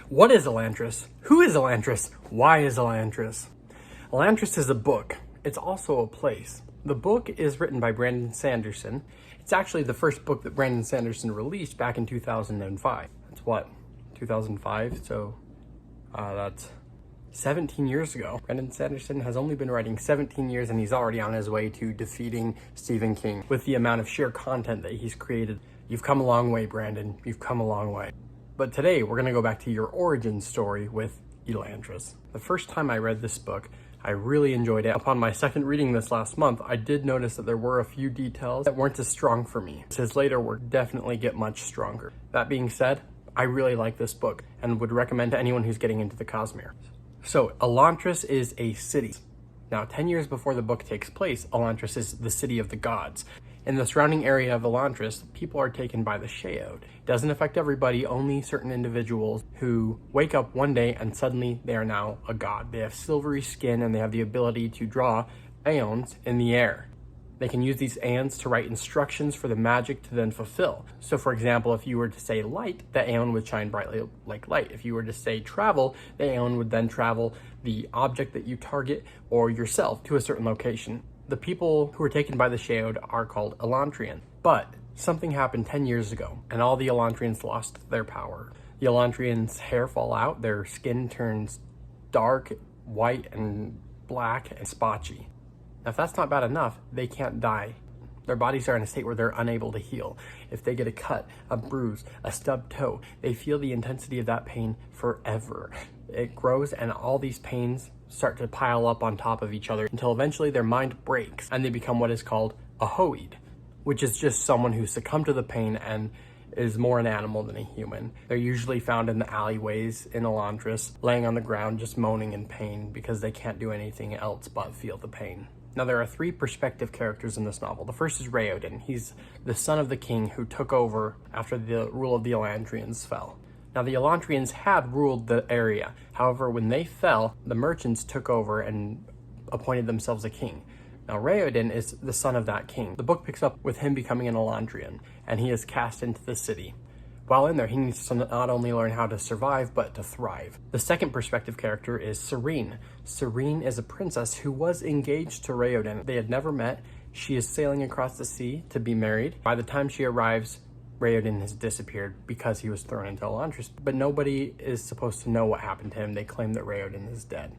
What is Elantris? Who is Elantris? Why is Elantris? Elantris is a book. It's also a place. The book is written by Brandon Sanderson. It's actually the first book that Brandon Sanderson released back in 2005. That's what, 2005? So that's 17 years ago. Brandon Sanderson has only been writing 17 years and he's already on his way to defeating Stephen King with the amount of sheer content that he's created. You've come a long way, Brandon. You've come a long way. But today we're gonna go back to your origin story with Elantris. The first time I read this book, I really enjoyed it. Upon my second reading this last month, I did notice that there were a few details that weren't as strong for me. His later work definitely get much stronger. That being said, I really like this book and would recommend to anyone who's getting into the Cosmere. So Elantris is a city. Now, 10 years before the book takes place, Elantris is the city of the gods. In the surrounding area of Elantris, people are taken by the Hoeid. It doesn't affect everybody, only certain individuals who wake up one day and suddenly they are now a god. They have silvery skin and they have the ability to draw aeons in the air. They can use these aeons to write instructions for the magic to then fulfill. So for example, if you were to say light, the aeon would shine brightly like light. If you were to say travel, the aeon would then travel the object that you target or yourself to a certain location. The people who were taken by the Hoeid are called Elantrians. But something happened 10 years ago and all the Elantrians lost their power. The Elantrians' hair fall out, their skin turns dark, white, and black and spotchy. Now, if that's not bad enough, they can't die. Their bodies are in a state where they're unable to heal. If they get a cut, a bruise, a stubbed toe, they feel the intensity of that pain forever. It grows and all these pains start to pile up on top of each other until eventually their mind breaks and they become what is called a Hoeid, which is just someone who succumbed to the pain and is more an animal than a human. They're usually found in the alleyways in Elantris, laying on the ground just moaning in pain because they can't do anything else but feel the pain. Now, there are three perspective characters in this novel. The first is Hoeid. He's the son of the king who took over after the rule of the Elantrians fell. Now, the Elantrians had ruled the area. However, when they fell, the merchants took over and appointed themselves a king. Now, Hoeid is the son of that king. The book picks up with him becoming an Elantrian, and he is cast into the city. While in there, he needs to not only learn how to survive, but to thrive. The second perspective character is Serene. Serene is a princess who was engaged to Hoeid. They had never met. She is sailing across the sea to be married. By the time she arrives, Hoeid has disappeared because he was thrown into Elantris, but nobody is supposed to know what happened to him. They claim that Hoeid is dead.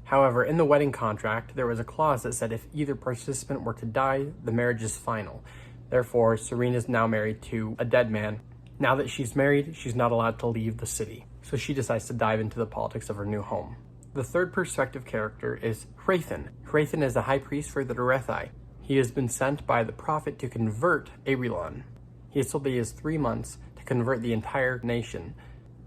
However, in the wedding contract, there was a clause that said if either participant were to die, the marriage is final. Therefore, Serene is now married to a dead man. Now that she's married, she's not allowed to leave the city, so she decides to dive into the politics of her new home. The third perspective character is Hoeid. Hoeid is a high priest for the Durethai. He has been sent by the prophet to convert Aerilon. He is told that he has 3 months to convert the entire nation.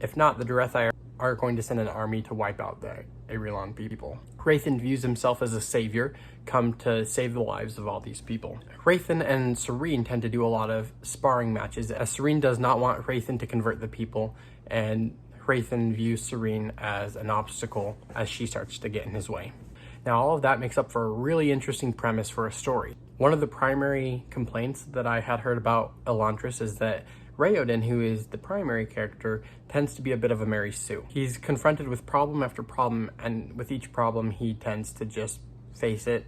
If not, the Durethai are going to send an army to wipe out the Aerilon people. Hoeid views himself as a savior, come to save the lives of all these people. Hoeid and Serene tend to do a lot of sparring matches, as Serene does not want Hoeid to convert the people, and Hoeid views Serene as an obstacle as she starts to get in his way. Now, all of that makes up for a really interesting premise for a story. One of the primary complaints that I had heard about Elantris is that Hoeid, who is the primary character, tends to be a bit of a Mary Sue. He's confronted with problem after problem, and with each problem, he tends to just face it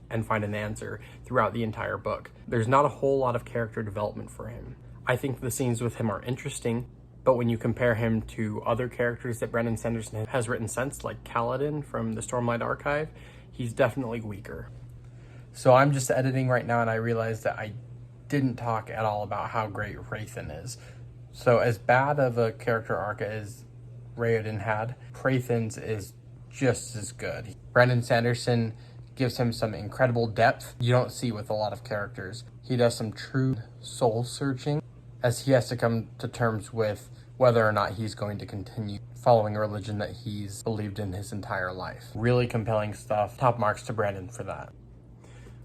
and find an answer throughout the entire book. There's not a whole lot of character development for him. I think the scenes with him are interesting, but when you compare him to other characters that Brandon Sanderson has written since, like Kaladin from the Stormlight Archive, he's definitely weaker. So I'm just editing right now and I realized that I didn't talk at all about how great Hoeid is. So as bad of a character arc as Hoeid had, Hoeid's is just as good. Brandon Sanderson gives him some incredible depth you don't see with a lot of characters. He does some true soul searching as he has to come to terms with whether or not he's going to continue following a religion that he's believed in his entire life. Really compelling stuff. Top marks to Brandon for that.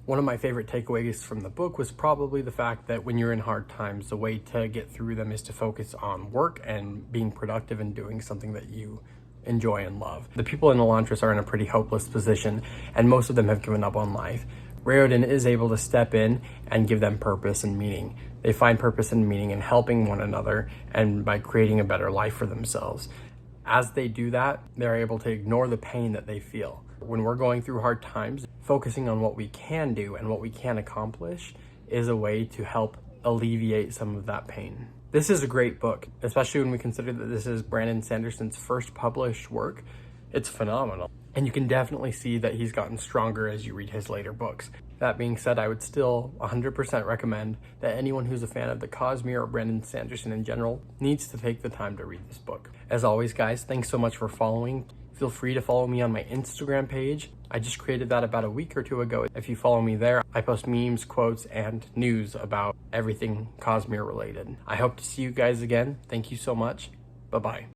One of my favorite takeaways from the book was probably the fact that when you're in hard times, the way to get through them is to focus on work and being productive and doing something that you enjoy and love. The people in Elantris are in a pretty hopeless position, and most of them have given up on life. Hoeid is able to step in and give them purpose and meaning. They find purpose and meaning in helping one another and by creating a better life for themselves. As they do that, they're able to ignore the pain that they feel. When we're going through hard times, focusing on what we can do and what we can accomplish is a way to help alleviate some of that pain. This is a great book, especially when we consider that this is Brandon Sanderson's first published work. It's phenomenal. And you can definitely see that he's gotten stronger as you read his later books. That being said, I would still 100% recommend that anyone who's a fan of the Cosmere or Brandon Sanderson in general needs to take the time to read this book. As always, guys, thanks so much for following. Feel free to follow me on my Instagram page. I just created that about a week or two ago. If you follow me there, I post memes, quotes, and news about everything Cosmere related. I hope to see you guys again. Thank you so much. Bye-bye.